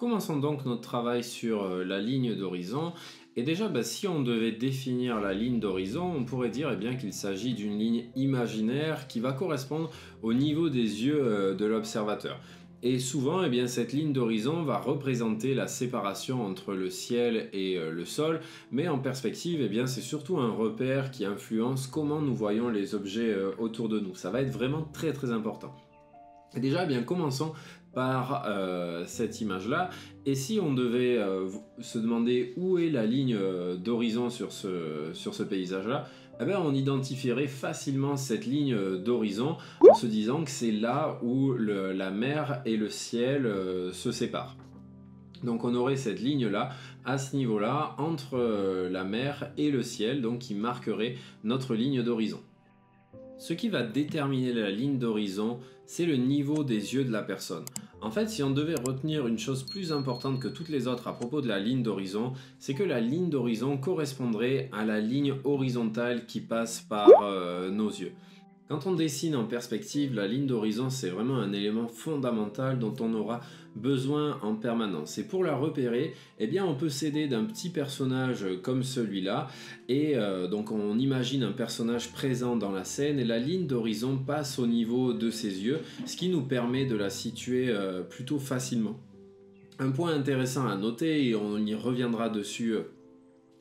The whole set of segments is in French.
commençons donc notre travail sur la ligne d'horizon. Et déjà, si on devait définir la ligne d'horizon, on pourrait dire bien qu'il s'agit d'une ligne imaginaire qui va correspondre au niveau des yeux de l'observateur. Et souvent, cette ligne d'horizon va représenter la séparation entre le ciel et le sol, mais en perspective, c'est surtout un repère qui influence comment nous voyons les objets autour de nous. Ça va être vraiment très très important. Et déjà, commençons par cette image-là. Et si on devait se demander où est la ligne d'horizon sur ce paysage-là, on identifierait facilement cette ligne d'horizon en se disant que c'est là où la mer et le ciel se séparent. Donc on aurait cette ligne-là, à ce niveau-là, entre la mer et le ciel, donc qui marquerait notre ligne d'horizon. Ce qui va déterminer la ligne d'horizon, c'est le niveau des yeux de la personne. En fait, si on devait retenir une chose plus importante que toutes les autres à propos de la ligne d'horizon, c'est que la ligne d'horizon correspondrait à la ligne horizontale qui passe par nos yeux. Quand on dessine en perspective, la ligne d'horizon, c'est vraiment un élément fondamental dont on aura besoin en permanence. Et pour la repérer, on peut s'aider d'un petit personnage comme celui-là. Et donc on imagine un personnage présent dans la scène et la ligne d'horizon passe au niveau de ses yeux, ce qui nous permet de la situer plutôt facilement. Un point intéressant à noter, et on y reviendra dessus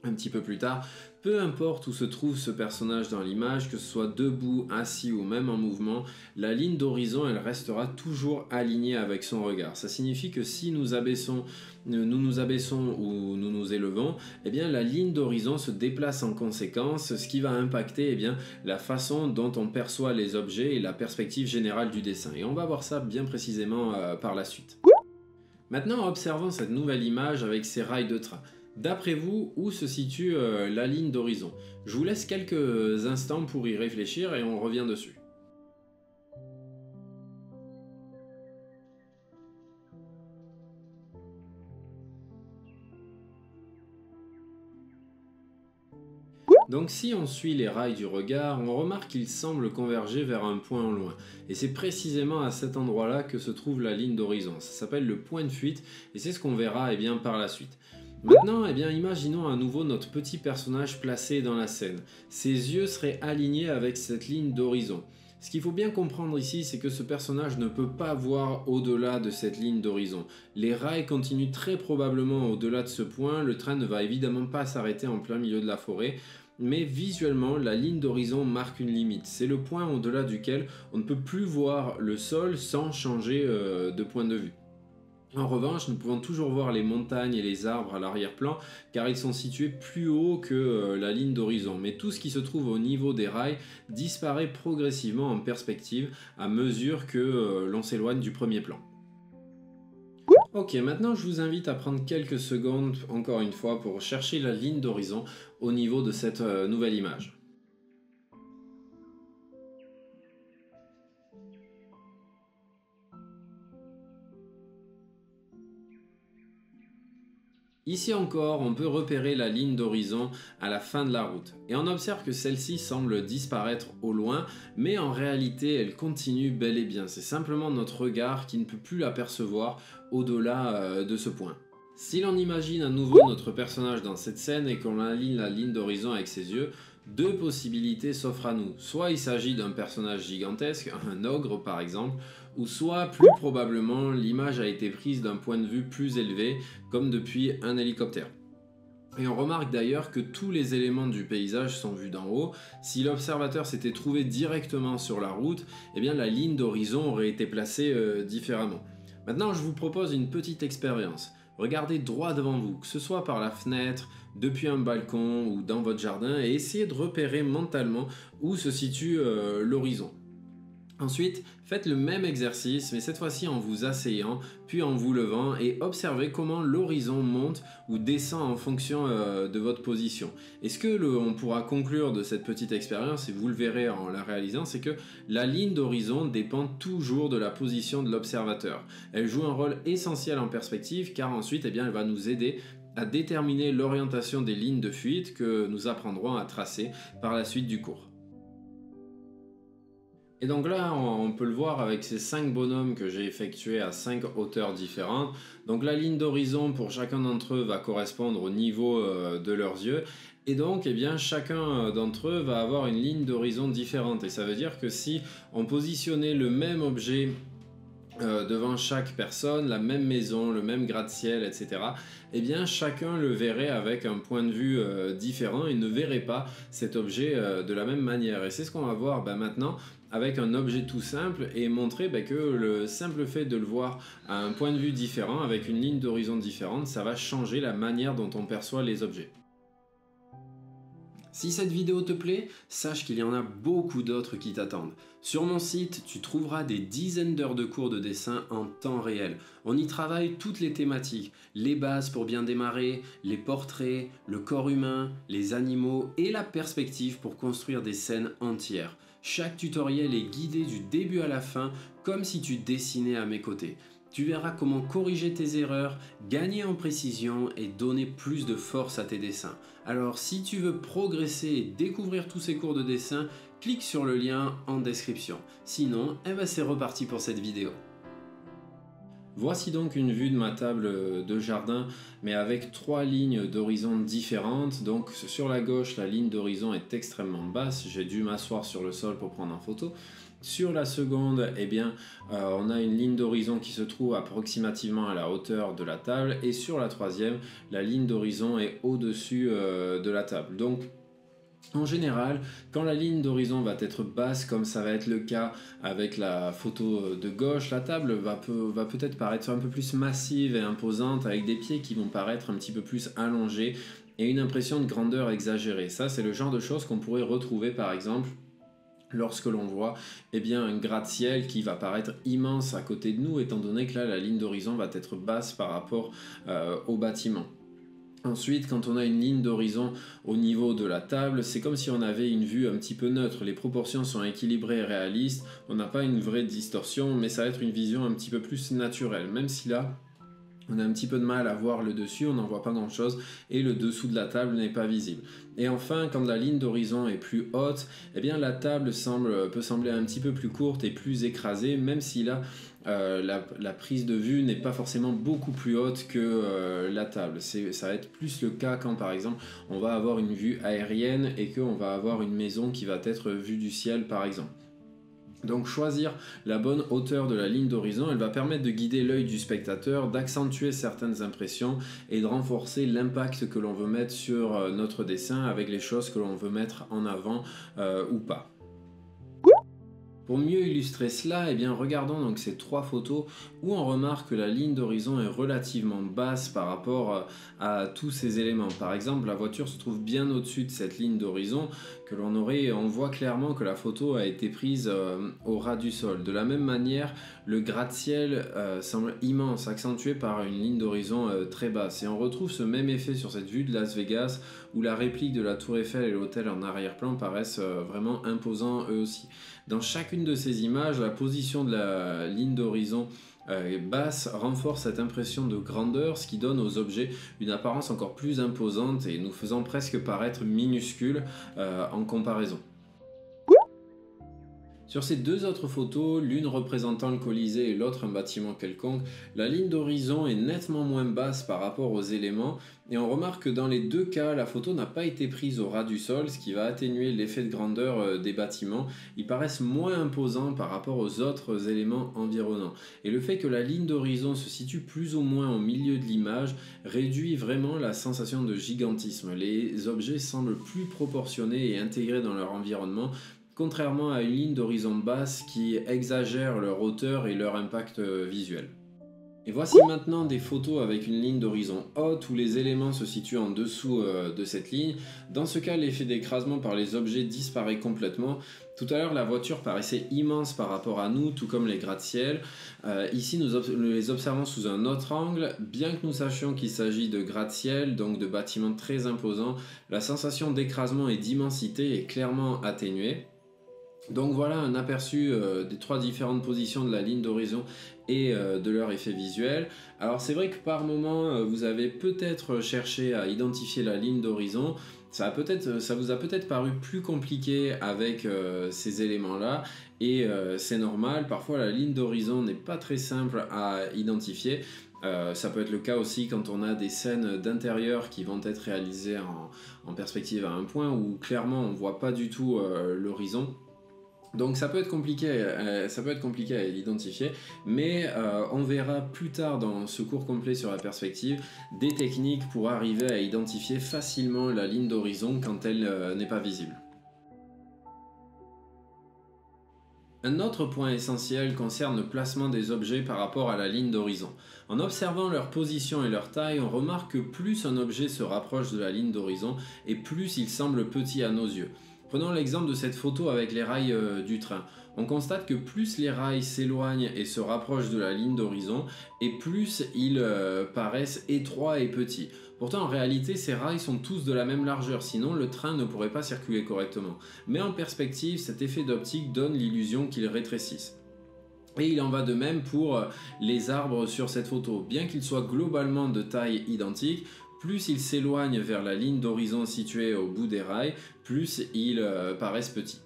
un petit peu plus tard, peu importe où se trouve ce personnage dans l'image, que ce soit debout, assis ou même en mouvement, la ligne d'horizon elle restera toujours alignée avec son regard. Ça signifie que si nous nous abaissons ou nous nous élevons, la ligne d'horizon se déplace en conséquence, ce qui va impacter la façon dont on perçoit les objets et la perspective générale du dessin. Et on va voir ça bien précisément par la suite. Maintenant, observons cette nouvelle image avec ces rails de train. D'après vous, où se situe la ligne d'horizon? Je vous laisse quelques instants pour y réfléchir et on revient dessus. Donc si on suit les rails du regard, on remarque qu'ils semblent converger vers un point au loin. Et c'est précisément à cet endroit-là que se trouve la ligne d'horizon. Ça s'appelle le point de fuite et c'est ce qu'on verra par la suite. Maintenant, imaginons à nouveau notre petit personnage placé dans la scène. Ses yeux seraient alignés avec cette ligne d'horizon. Ce qu'il faut bien comprendre ici, c'est que ce personnage ne peut pas voir au-delà de cette ligne d'horizon. Les rails continuent très probablement au-delà de ce point, le train ne va évidemment pas s'arrêter en plein milieu de la forêt, mais visuellement, la ligne d'horizon marque une limite. C'est le point au-delà duquel on ne peut plus voir le sol sans changer de point de vue. En revanche, nous pouvons toujours voir les montagnes et les arbres à l'arrière-plan car ils sont situés plus haut que la ligne d'horizon. Mais tout ce qui se trouve au niveau des rails disparaît progressivement en perspective à mesure que l'on s'éloigne du premier plan. Ok, maintenant je vous invite à prendre quelques secondes encore une fois pour chercher la ligne d'horizon au niveau de cette nouvelle image. Ici encore, on peut repérer la ligne d'horizon à la fin de la route. Et on observe que celle-ci semble disparaître au loin, mais en réalité, elle continue bel et bien. C'est simplement notre regard qui ne peut plus l'apercevoir au-delà de ce point. Si l'on imagine à nouveau notre personnage dans cette scène et qu'on aligne la ligne d'horizon avec ses yeux, deux possibilités s'offrent à nous. Soit il s'agit d'un personnage gigantesque, un ogre par exemple, ou soit plus probablement l'image a été prise d'un point de vue plus élevé, comme depuis un hélicoptère. Et on remarque d'ailleurs que tous les éléments du paysage sont vus d'en haut. Si l'observateur s'était trouvé directement sur la route, la ligne d'horizon aurait été placée différemment. Maintenant, je vous propose une petite expérience. Regardez droit devant vous, que ce soit par la fenêtre, depuis un balcon ou dans votre jardin, et essayez de repérer mentalement où se situe l'horizon. Ensuite, faites le même exercice, mais cette fois-ci en vous asseyant, puis en vous levant, et observez comment l'horizon monte ou descend en fonction de votre position. Et ce que on pourra conclure de cette petite expérience, et vous le verrez en la réalisant, c'est que la ligne d'horizon dépend toujours de la position de l'observateur. Elle joue un rôle essentiel en perspective, car ensuite, elle va nous aider à déterminer l'orientation des lignes de fuite que nous apprendrons à tracer par la suite du cours. Et donc là, on peut le voir avec ces 5 bonhommes que j'ai effectués à 5 hauteurs différentes. Donc la ligne d'horizon pour chacun d'entre eux va correspondre au niveau de leurs yeux. Et donc, eh bien, chacun d'entre eux va avoir une ligne d'horizon différente. Et ça veut dire que si on positionnait le même objet devant chaque personne, la même maison, le même gratte-ciel, etc., eh bien chacun le verrait avec un point de vue différent et ne verrait pas cet objet de la même manière. Et c'est ce qu'on va voir maintenant avec un objet tout simple et montrer que le simple fait de le voir à un point de vue différent, avec une ligne d'horizon différente, ça va changer la manière dont on perçoit les objets. Si cette vidéo te plaît, sache qu'il y en a beaucoup d'autres qui t'attendent. Sur mon site, tu trouveras des dizaines d'heures de cours de dessin en temps réel. On y travaille toutes les thématiques, les bases pour bien démarrer, les portraits, le corps humain, les animaux et la perspective pour construire des scènes entières. Chaque tutoriel est guidé du début à la fin, comme si tu dessinais à mes côtés. Tu verras comment corriger tes erreurs, gagner en précision et donner plus de force à tes dessins. Alors si tu veux progresser et découvrir tous ces cours de dessin, clique sur le lien en description. Sinon, c'est reparti pour cette vidéo. Voici donc une vue de ma table de jardin, mais avec 3 lignes d'horizon différentes. Donc sur la gauche, la ligne d'horizon est extrêmement basse, j'ai dû m'asseoir sur le sol pour prendre en photo. Sur la seconde, on a une ligne d'horizon qui se trouve approximativement à la hauteur de la table, et sur la troisième, la ligne d'horizon est au-dessus de la table. Donc en général, quand la ligne d'horizon va être basse, comme ça va être le cas avec la photo de gauche, la table va peut-être paraître un peu plus massive et imposante, avec des pieds qui vont paraître un petit peu plus allongés et une impression de grandeur exagérée. Ça, c'est le genre de choses qu'on pourrait retrouver par exemple lorsque l'on voit un gratte-ciel qui va paraître immense à côté de nous, étant donné que là, la ligne d'horizon va être basse par rapport au bâtiment. Ensuite, quand on a une ligne d'horizon au niveau de la table, c'est comme si on avait une vue un petit peu neutre. Les proportions sont équilibrées et réalistes. On n'a pas une vraie distorsion, mais ça va être une vision un petit peu plus naturelle. Même si là, on a un petit peu de mal à voir le dessus, on n'en voit pas grand chose et le dessous de la table n'est pas visible. Et enfin, quand la ligne d'horizon est plus haute, la table peut sembler un petit peu plus courte et plus écrasée, même si là, la prise de vue n'est pas forcément beaucoup plus haute que la table. Ça va être plus le cas quand par exemple on va avoir une vue aérienne et qu'on va avoir une maison qui va être vue du ciel par exemple. Donc choisir la bonne hauteur de la ligne d'horizon, elle va permettre de guider l'œil du spectateur, d'accentuer certaines impressions et de renforcer l'impact que l'on veut mettre sur notre dessin avec les choses que l'on veut mettre en avant ou pas. Pour mieux illustrer cela, regardons donc ces 3 photos où on remarque que la ligne d'horizon est relativement basse par rapport à tous ces éléments. Par exemple, la voiture se trouve bien au-dessus de cette ligne d'horizon on voit clairement que la photo a été prise au ras du sol. De la même manière, le gratte-ciel semble immense, accentué par une ligne d'horizon très basse. Et on retrouve ce même effet sur cette vue de Las Vegas où la réplique de la Tour Eiffel et l'hôtel en arrière-plan paraissent vraiment imposants eux aussi. Dans chacune de ces images, la position de la ligne d'horizon basse renforce cette impression de grandeur, ce qui donne aux objets une apparence encore plus imposante et nous faisant presque paraître minuscules en comparaison. Sur ces 2 autres photos, l'une représentant le Colisée et l'autre un bâtiment quelconque, la ligne d'horizon est nettement moins basse par rapport aux éléments et on remarque que dans les 2 cas, la photo n'a pas été prise au ras du sol, ce qui va atténuer l'effet de grandeur des bâtiments. Ils paraissent moins imposants par rapport aux autres éléments environnants. Et le fait que la ligne d'horizon se situe plus ou moins au milieu de l'image réduit vraiment la sensation de gigantisme. Les objets semblent plus proportionnés et intégrés dans leur environnement, contrairement à une ligne d'horizon basse qui exagère leur hauteur et leur impact visuel. Et voici maintenant des photos avec une ligne d'horizon haute où les éléments se situent en dessous de cette ligne. Dans ce cas, l'effet d'écrasement par les objets disparaît complètement. Tout à l'heure, la voiture paraissait immense par rapport à nous, tout comme les gratte-ciel. Ici, nous les observons sous un autre angle. Bien que nous sachions qu'il s'agit de gratte-ciel, donc de bâtiments très imposants, la sensation d'écrasement et d'immensité est clairement atténuée. Donc voilà un aperçu des trois différentes positions de la ligne d'horizon et de leur effet visuel. Alors c'est vrai que par moment vous avez peut-être cherché à identifier la ligne d'horizon. Ça vous a peut-être paru plus compliqué avec ces éléments-là et c'est normal. Parfois la ligne d'horizon n'est pas très simple à identifier. Ça peut être le cas aussi quand on a des scènes d'intérieur qui vont être réalisées en perspective à un point où clairement on ne voit pas du tout l'horizon. Donc ça peut être compliqué à identifier, mais on verra plus tard dans ce cours complet sur la perspective des techniques pour arriver à identifier facilement la ligne d'horizon quand elle n'est pas visible. Un autre point essentiel concerne le placement des objets par rapport à la ligne d'horizon. En observant leur position et leur taille, on remarque que plus un objet se rapproche de la ligne d'horizon et plus il semble petit à nos yeux. Prenons l'exemple de cette photo avec les rails du train. On constate que plus les rails s'éloignent et se rapprochent de la ligne d'horizon, et plus ils paraissent étroits et petits. Pourtant en réalité ces rails sont tous de la même largeur, sinon le train ne pourrait pas circuler correctement. Mais en perspective, cet effet d'optique donne l'illusion qu'ils rétrécissent. Et il en va de même pour les arbres sur cette photo. Bien qu'ils soient globalement de taille identique, plus ils s'éloignent vers la ligne d'horizon située au bout des rails, plus ils paraissent petits.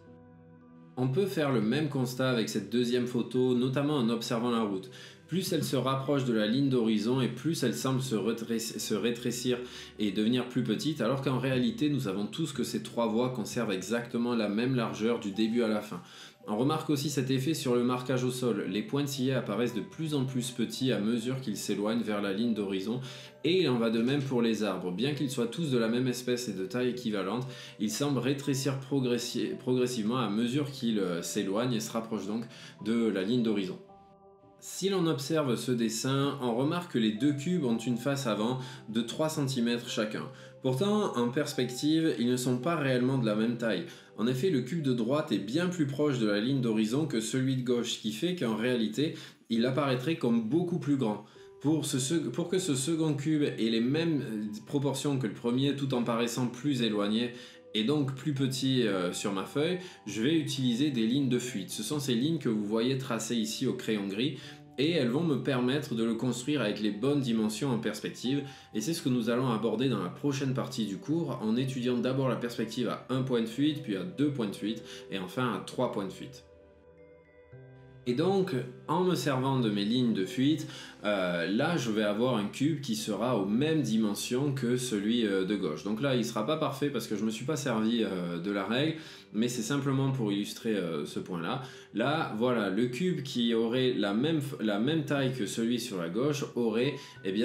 On peut faire le même constat avec cette deuxième photo, notamment en observant la route. Plus elle se rapproche de la ligne d'horizon et plus elle semble se rétrécir et devenir plus petite, alors qu'en réalité nous savons tous que ces trois voies conservent exactement la même largeur du début à la fin. On remarque aussi cet effet sur le marquage au sol. Les pointillés apparaissent de plus en plus petits à mesure qu'ils s'éloignent vers la ligne d'horizon, et il en va de même pour les arbres. Bien qu'ils soient tous de la même espèce et de taille équivalente, ils semblent rétrécir progressivement à mesure qu'ils s'éloignent et se rapprochent donc de la ligne d'horizon. Si l'on observe ce dessin, on remarque que les deux cubes ont une face avant de 3 cm chacun. Pourtant, en perspective, ils ne sont pas réellement de la même taille. En effet, le cube de droite est bien plus proche de la ligne d'horizon que celui de gauche, ce qui fait qu'en réalité, il apparaîtrait comme beaucoup plus grand. Pour que ce second cube ait les mêmes proportions que le premier, tout en paraissant plus éloigné, et donc plus petit sur ma feuille, je vais utiliser des lignes de fuite. Ce sont ces lignes que vous voyez tracées ici au crayon gris, et elles vont me permettre de le construire avec les bonnes dimensions en perspective, et c'est ce que nous allons aborder dans la prochaine partie du cours, en étudiant d'abord la perspective à 1 point de fuite, puis à 2 points de fuite, et enfin à 3 points de fuite. Et donc, en me servant de mes lignes de fuite, là je vais avoir un cube qui sera aux mêmes dimensions que celui de gauche. Donc là il ne sera pas parfait parce que je ne me suis pas servi de la règle, mais c'est simplement pour illustrer ce point-là. Là, voilà, le cube qui aurait la même taille que celui sur la gauche aurait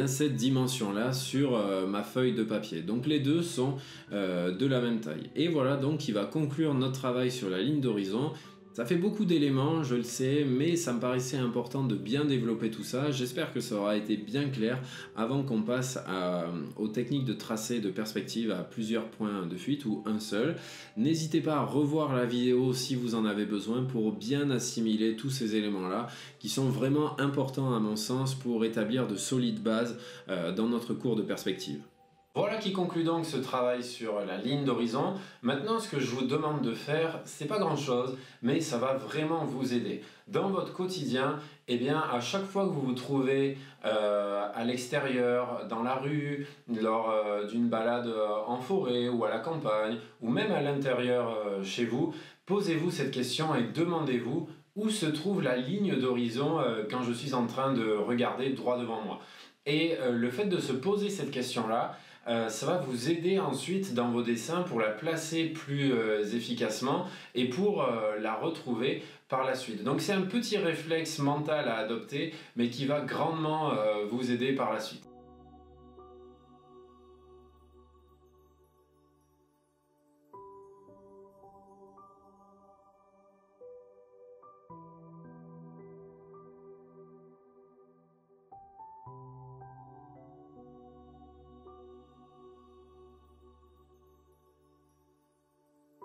cette dimension-là sur ma feuille de papier. Donc les deux sont de la même taille. Et voilà donc qui va conclure notre travail sur la ligne d'horizon. Ça fait beaucoup d'éléments, je le sais, mais ça me paraissait important de bien développer tout ça. J'espère que ça aura été bien clair avant qu'on passe aux techniques de tracé de perspective à plusieurs points de fuite ou un seul. N'hésitez pas à revoir la vidéo si vous en avez besoin pour bien assimiler tous ces éléments-là qui sont vraiment importants à mon sens pour établir de solides bases dans notre cours de perspective. Voilà qui conclut donc ce travail sur la ligne d'horizon. Maintenant, ce que je vous demande de faire, c'est pas grand chose, mais ça va vraiment vous aider. Dans votre quotidien, à chaque fois que vous vous trouvez à l'extérieur, dans la rue, lors d'une balade en forêt ou à la campagne, ou même à l'intérieur chez vous, posez-vous cette question et demandez-vous où se trouve la ligne d'horizon quand je suis en train de regarder droit devant moi. Et le fait de se poser cette question-là, ça va vous aider ensuite dans vos dessins pour la placer plus efficacement et pour la retrouver par la suite. Donc c'est un petit réflexe mental à adopter, mais qui va grandement vous aider par la suite.